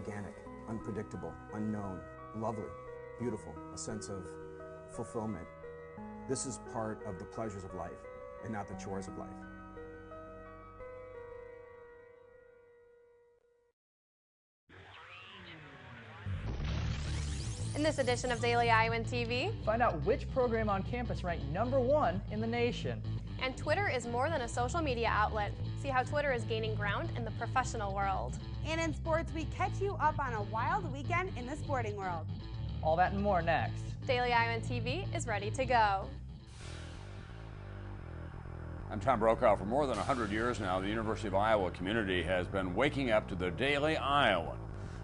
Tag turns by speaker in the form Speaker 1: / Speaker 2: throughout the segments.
Speaker 1: organic, unpredictable, unknown, lovely, beautiful, a sense of fulfillment. This is part of the pleasures of life and not the chores of life.
Speaker 2: In this edition of Daily Iowan TV,
Speaker 3: find out which program on campus ranked #1 in the nation.
Speaker 2: And Twitter is more than a social media outlet. See how Twitter is gaining ground in the professional world.
Speaker 4: And in sports, we catch you up on a wild weekend in the sporting world.
Speaker 3: All that and more next.
Speaker 2: Daily Iowan TV is ready to go.
Speaker 5: I'm Tom Brokaw. For more than 100 years now, the University of Iowa community has been waking up to the Daily Iowan.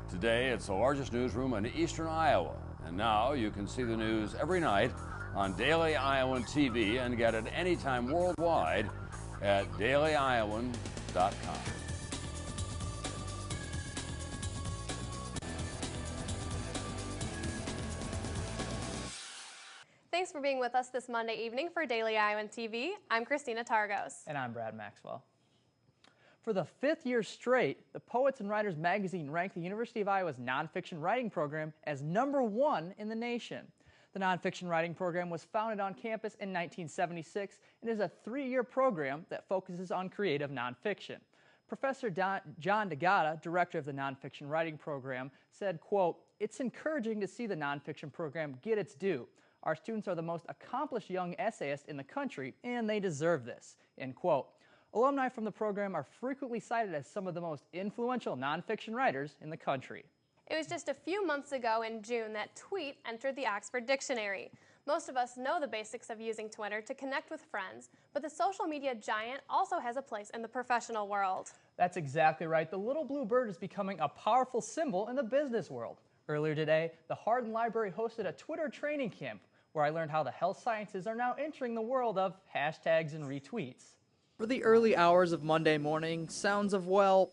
Speaker 5: Today, it's the largest newsroom in eastern Iowa. And now you can see the news every night on Daily Iowan TV and get it anytime worldwide at dailyiowan.com.
Speaker 2: Thanks for being with us this Monday evening for Daily Iowan TV. I'm Christina Targos.
Speaker 3: And I'm Brad Maxwell. For the 5th year straight, the Poets and Writers magazine ranked the University of Iowa's nonfiction writing program as #1 in the nation. The nonfiction writing program was founded on campus in 1976 and is a 3-year program that focuses on creative nonfiction. Professor John DeGata, director of the nonfiction writing program, said, quote, "It's encouraging to see the nonfiction program get its due. Our students are the most accomplished young essayists in the country, and they deserve this," end quote. Alumni from the program are frequently cited as some of the most influential nonfiction writers in the country.
Speaker 2: It was just a few months ago in June that tweet entered the Oxford Dictionary. Most of us know the basics of using Twitter to connect with friends, but the social media giant also has a place in the professional world.
Speaker 3: That's exactly right. The little blue bird is becoming a powerful symbol in the business world. Earlier today, the Hardin Library hosted a Twitter training camp where I learned how the health sciences are now entering the world of hashtags and retweets. For the early hours of Monday morning, sounds of, well,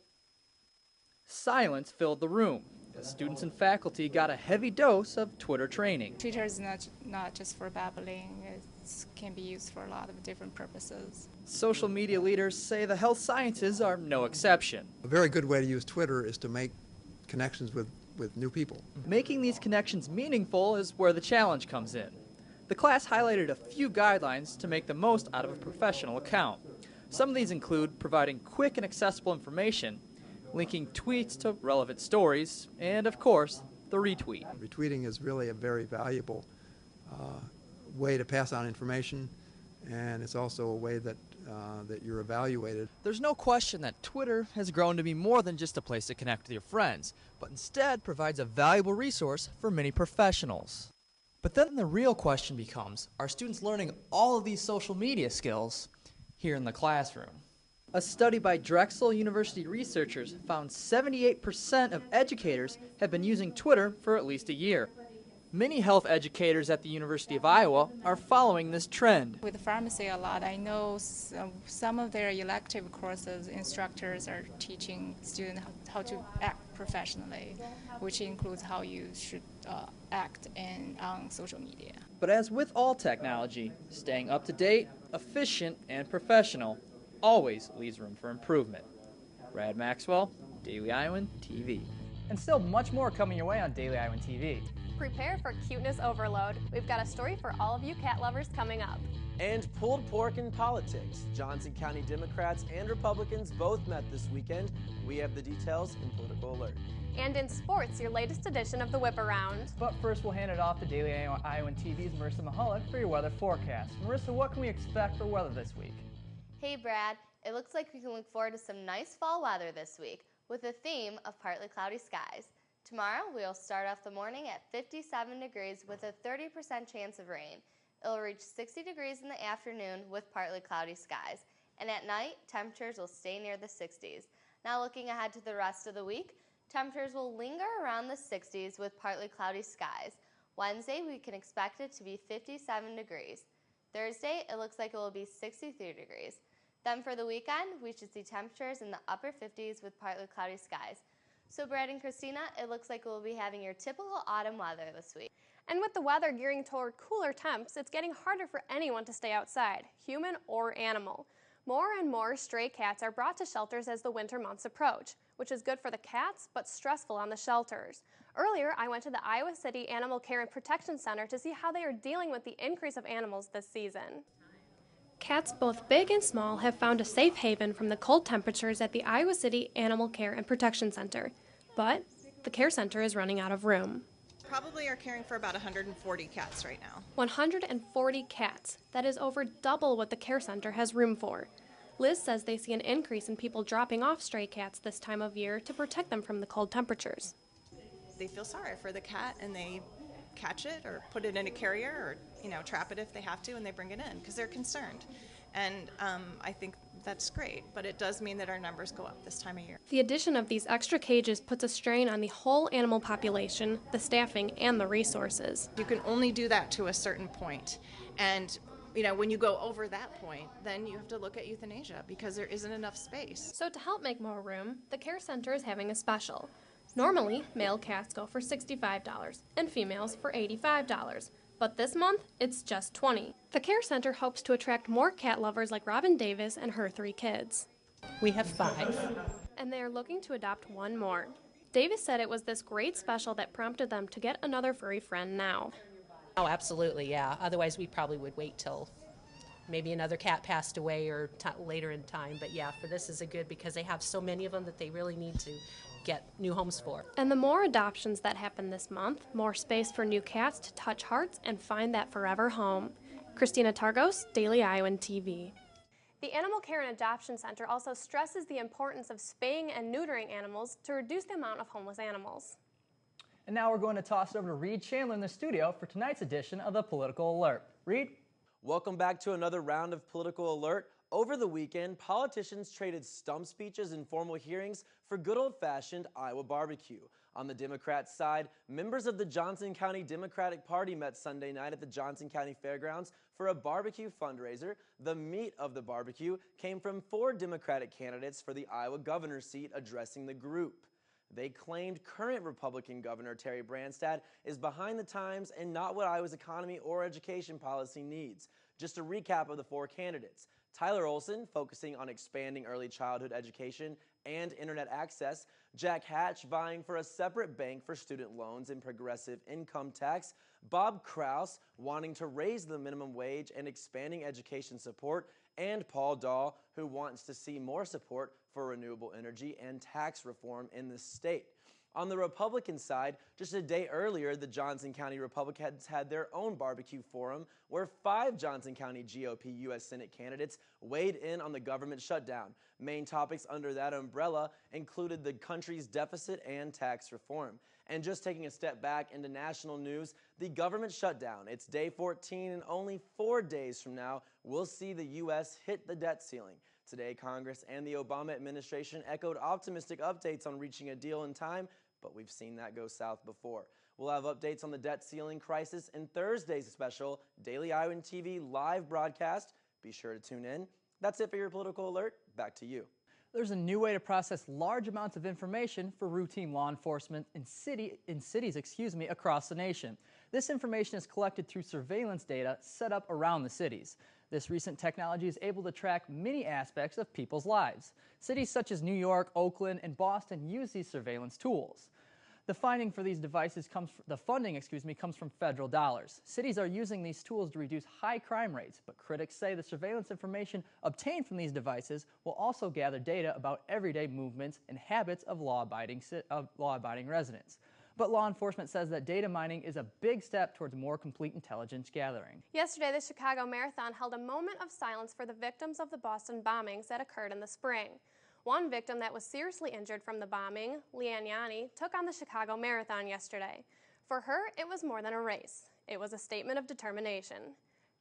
Speaker 3: silence filled the room as students and faculty got a heavy dose of Twitter training.
Speaker 6: Twitter is not just for babbling. It can be used for a lot of different purposes.
Speaker 3: Social media leaders say the health sciences are no exception.
Speaker 7: A very good way to use Twitter is to make connections with new people.
Speaker 3: Making these connections meaningful is where the challenge comes in. The class highlighted a few guidelines to make the most out of a professional account. Some of these include providing quick and accessible information, linking tweets to relevant stories, and of course, the retweet.
Speaker 7: Retweeting is really a very valuable way to pass on information, and it's also a way that you're evaluated.
Speaker 3: There's no question that Twitter has grown to be more than just a place to connect with your friends, but instead provides a valuable resource for many professionals. But then the real question becomes, are students learning all of these social media skills here in the classroom? A study by Drexel University researchers found 78% of educators have been using Twitter for at least a year. Many health educators at the University of Iowa are following this trend.
Speaker 6: With pharmacy a lot, I know some of their elective courses, instructors are teaching students how to act professionally, which includes how you should act on social media.
Speaker 3: But as with all technology, staying up to date, efficient, and professional always leaves room for improvement. Brad Maxwell, Daily Iowan TV. And still much more coming your way on Daily Iowan TV.
Speaker 2: Prepare for cuteness overload. We've got a story for all of you cat lovers coming up.
Speaker 8: And pulled pork in politics. Johnson County Democrats and Republicans both met this weekend. We have the details in Political Alert.
Speaker 2: And in sports, your latest edition of the Whip Around.
Speaker 3: But first, we'll hand it off to Daily Iowan TV's Marissa Mahalik for your weather forecast. Marissa, what can we expect for weather this week?
Speaker 9: Hey Brad, it looks like we can look forward to some nice fall weather this week with a theme of partly cloudy skies. Tomorrow, we'll start off the morning at 57 degrees with a 30% chance of rain. It'll reach 60 degrees in the afternoon with partly cloudy skies. And at night, temperatures will stay near the 60s. Now looking ahead to the rest of the week, temperatures will linger around the 60s with partly cloudy skies. Wednesday, we can expect it to be 57 degrees. Thursday, it looks like it will be 63 degrees. Then for the weekend, we should see temperatures in the upper 50s with partly cloudy skies. So Brad and Christina, it looks like we'll be having your typical autumn weather this week.
Speaker 2: And with the weather gearing toward cooler temps, it's getting harder for anyone to stay outside, human or animal. More and more stray cats are brought to shelters as the winter months approach. which is good for the cats but stressful on the shelters. Earlier, I went to the Iowa City Animal Care and Protection Center to see how they are dealing with the increase of animals this season. Cats both big and small have found a safe haven from the cold temperatures at the Iowa City Animal Care and Protection Center, but the care center is running out of room.
Speaker 10: Probably are caring for about 140 cats right now.
Speaker 2: 140 cats. That is over double what the care center has room for. Liz says they see an increase in people dropping off stray cats this time of year to protect them from the cold temperatures.
Speaker 10: They feel sorry for the cat and they catch it or put it in a carrier or, trap it if they have to, and they bring it in because they're concerned. And I think that's great, but it does mean that our numbers go up this time of year.
Speaker 2: The addition of these extra cages puts a strain on the whole animal population, the staffing, and the resources.
Speaker 10: You can only do that to a certain point. And when you go over that point, then you have to look at euthanasia because there isn't enough space.
Speaker 2: So to help make more room, the care center is having a special. Normally, male cats go for $65 and females for $85. But this month, it's just $20. The care center hopes to attract more cat lovers like Robin Davis and her 3 kids.
Speaker 11: We have 5.
Speaker 2: And they are looking to adopt one more. Davis said it was this great special that prompted them to get another furry friend now.
Speaker 11: Oh, absolutely, yeah. Otherwise, we probably would wait till maybe another cat passed away or later in time. But yeah, for this is a good because they have so many of them that they really need to get new homes for.
Speaker 2: And the more adoptions that happen this month, more space for new cats to touch hearts and find that forever home. Christina Targos, Daily Iowan TV. The Animal Care and Adoption Center also stresses the importance of spaying and neutering animals to reduce the amount of homeless animals.
Speaker 3: And now we're going to toss it over to Reed Chandler in the studio for tonight's edition of the Political Alert. Reed?
Speaker 8: Welcome back to another round of Political Alert. Over the weekend, politicians traded stump speeches and formal hearings for good old-fashioned Iowa barbecue. On the Democrats' side, members of the Johnson County Democratic Party met Sunday night at the Johnson County Fairgrounds for a barbecue fundraiser. The meat of the barbecue came from 4 Democratic candidates for the Iowa governor's seat addressing the group. They claimed current Republican Governor Terry Branstad is behind the times and not what Iowa's economy or education policy needs. Just a recap of the 4 candidates. Tyler Olson, focusing on expanding early childhood education and internet access. Jack Hatch, vying for a separate bank for student loans and progressive income tax. Bob Kraus, wanting to raise the minimum wage and expanding education support. And Paul Dahl, who wants to see more support for renewable energy and tax reform in the state. On the Republican side, just a day earlier, the Johnson County Republicans had their own barbecue forum where 5 Johnson County GOP U.S. Senate candidates weighed in on the government shutdown. Main topics under that umbrella included the country's deficit and tax reform. And just taking a step back into national news, the government shutdown. It's day 14, and only 4 days from now, we'll see the U.S. hit the debt ceiling. Today, Congress and the Obama administration echoed optimistic updates on reaching a deal in time, but we've seen that go south before. We'll have updates on the debt ceiling crisis in Thursday's special Daily Iowan TV live broadcast. Be sure to tune in. That's it for your Political Alert. Back to you.
Speaker 3: There's a new way to process large amounts of information for routine law enforcement in cities across the nation. This information is collected through surveillance data set up around the cities. This recent technology is able to track many aspects of people's lives. Cities such as New York, Oakland, and Boston use these surveillance tools. The funding for these devices comes from federal dollars. Cities are using these tools to reduce high crime rates, but critics say the surveillance information obtained from these devices will also gather data about everyday movements and habits of law-abiding residents. But law enforcement says that data mining is a big step towards more complete intelligence gathering.
Speaker 2: Yesterday, the Chicago Marathon held a moment of silence for the victims of the Boston bombings that occurred in the spring. One victim that was seriously injured from the bombing, Leanne Yanni, took on the Chicago Marathon yesterday. For her, it was more than a race. It was a statement of determination.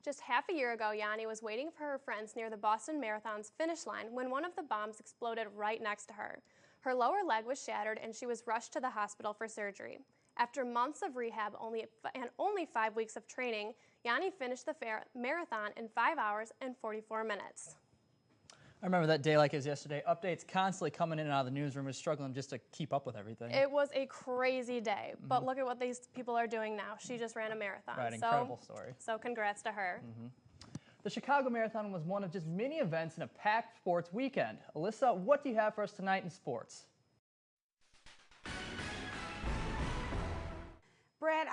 Speaker 2: Just half a year ago, Yanni was waiting for her friends near the Boston Marathon's finish line when one of the bombs exploded right next to her. Her lower leg was shattered and she was rushed to the hospital for surgery. After months of rehab and only 5 weeks of training, Yanni finished the marathon in 5 hours and 44 minutes.
Speaker 3: I remember that day like it was yesterday. Updates constantly coming in and out of the newsroom. We're struggling just to keep up with everything.
Speaker 2: It was a crazy day, but look at what these people are doing now. She just ran a marathon.
Speaker 3: Right, incredible story.
Speaker 2: So congrats to her.
Speaker 3: The Chicago Marathon was one of just many events in a packed sports weekend. Alyssa, what do you have for us tonight in sports?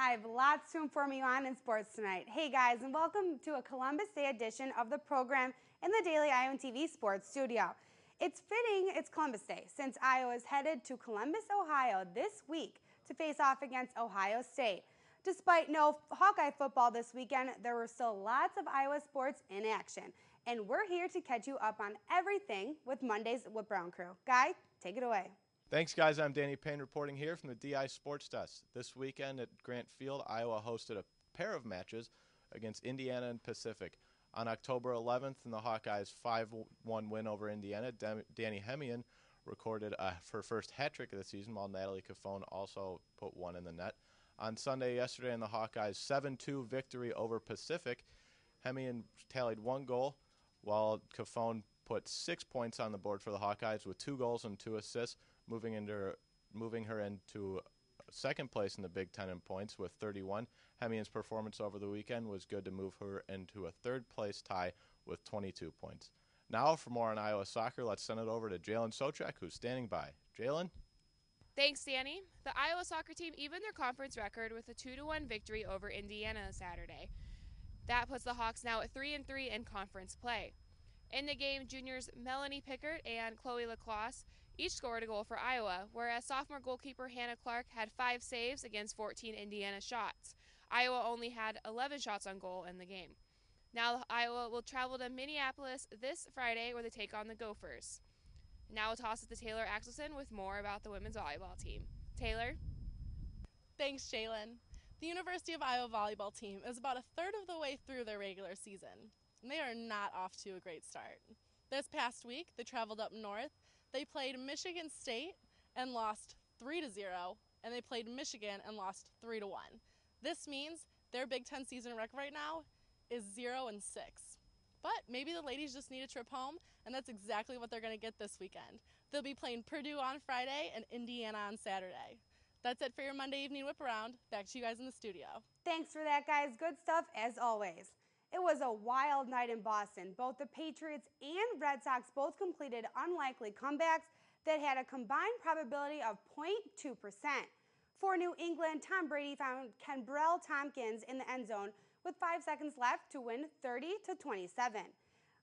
Speaker 4: I have lots to inform you on in sports tonight. Hey guys, and welcome to a Columbus Day edition of the program in the Daily Iowan TV Sports Studio. It's fitting it's Columbus Day since Iowa is headed to Columbus, Ohio this week to face off against Ohio State. Despite no Hawkeye football this weekend, there were still lots of Iowa sports in action. And we're here to catch you up on everything with Monday's Whip Brown Crew. Guy, take it away.
Speaker 12: Thanks, guys. I'm Danny Payne reporting here from the DI Sports Desk. This weekend at Grant Field, Iowa hosted a pair of matches against Indiana and Pacific. On October 11th, in the Hawkeyes' 5-1 win over Indiana, Danny Hemian recorded her first hat trick of the season, while Natalie Cafone also put one in the net. On Sunday yesterday, in the Hawkeyes' 7-2 victory over Pacific, Hemian tallied one goal, while Cafone put 6 points on the board for the Hawkeyes with 2 goals and 2 assists, moving her into second place in the Big Ten in points with 31. Hemian's performance over the weekend was good to move her into a third-place tie with 22 points. Now, for more on Iowa soccer, let's send it over to Jalen Sochak, who's standing by. Jalen?
Speaker 13: Thanks, Danny. The Iowa soccer team evened their conference record with a 2-1 victory over Indiana Saturday. That puts the Hawks now at 3-3 in conference play. In the game, juniors Melanie Pickert and Chloe Lacrosse each scored a goal for Iowa, whereas sophomore goalkeeper Hannah Clark had 5 saves against 14 Indiana shots. Iowa only had 11 shots on goal in the game. Now Iowa will travel to Minneapolis this Friday, where they take on the Gophers. Now we'll toss it to Taylor Axelson with more about the women's volleyball team. Taylor?
Speaker 14: Thanks, Jalen. The University of Iowa volleyball team is about a third of the way through their regular season, and they are not off to a great start. This past week, they traveled up north. They played Michigan State and lost 3-0, and they played Michigan and lost 3-1. This means their Big Ten season record right now is 0-6. But maybe the ladies just need a trip home, and that's exactly what they're going to get this weekend. They'll be playing Purdue on Friday and Indiana on Saturday. That's it for your Monday evening whip around. Back to you guys in the studio.
Speaker 4: Thanks for that, guys. Good stuff as always. It was a wild night in Boston. Both the Patriots and Red Sox both completed unlikely comebacks that had a combined probability of 0.2%. For New England, Tom Brady found Kenbrell Tompkins in the end zone with 5 seconds left to win 30-27.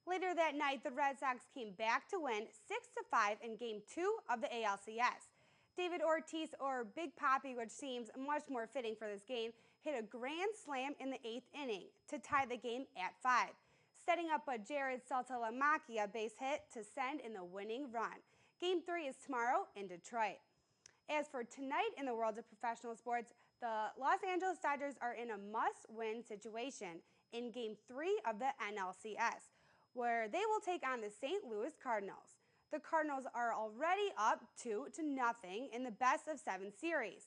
Speaker 4: Later that night, the Red Sox came back to win 6-5 in Game 2 of the ALCS. David Ortiz, or Big Papi, which seems much more fitting for this game, hit a grand slam in the 8th inning to tie the game at 5, setting up a Jared Saltalamacchia base hit to send in the winning run. Game 3 is tomorrow in Detroit. As for tonight in the world of professional sports, the Los Angeles Dodgers are in a must-win situation in Game 3 of the NLCS, where they will take on the St. Louis Cardinals. The Cardinals are already up 2-0 in the best-of-7 series.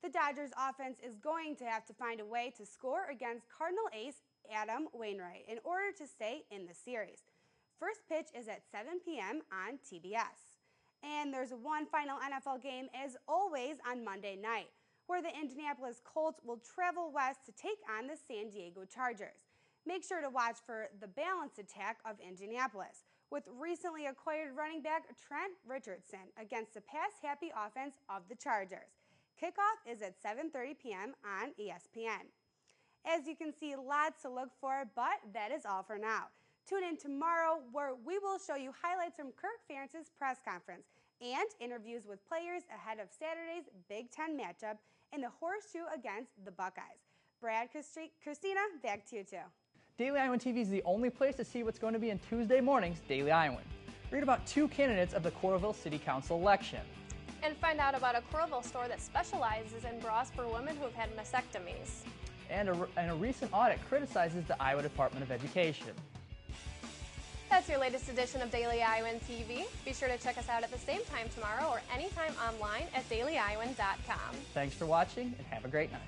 Speaker 4: The Dodgers offense is going to have to find a way to score against Cardinal ace Adam Wainwright in order to stay in the series. First pitch is at 7 p.m. on TBS. And there's one final NFL game, as always, on Monday night, where the Indianapolis Colts will travel west to take on the San Diego Chargers. Make sure to watch for the balanced attack of Indianapolis, with recently acquired running back Trent Richardson against the pass-happy offense of the Chargers. Kickoff is at 7:30 p.m. on ESPN. As you can see, lots to look for, but that is all for now. Tune in tomorrow, where we will show you highlights from Kirk Ferentz's press conference and interviews with players ahead of Saturday's Big Ten matchup in the Horseshoe against the Buckeyes. Brad, Christina, back to you two.
Speaker 3: Daily Iowan TV is the only place to see what's going to be in Tuesday morning's Daily Iowan. Read about 2 candidates of the Coralville City Council election.
Speaker 2: And find out about a Coralville store that specializes in bras for women who have had mastectomies.
Speaker 3: And a recent audit criticizes the Iowa Department of Education.
Speaker 2: That's your latest edition of Daily Iowan TV. Be sure to check us out at the same time tomorrow or anytime online at dailyiowan.com.
Speaker 3: Thanks for watching and have a great night.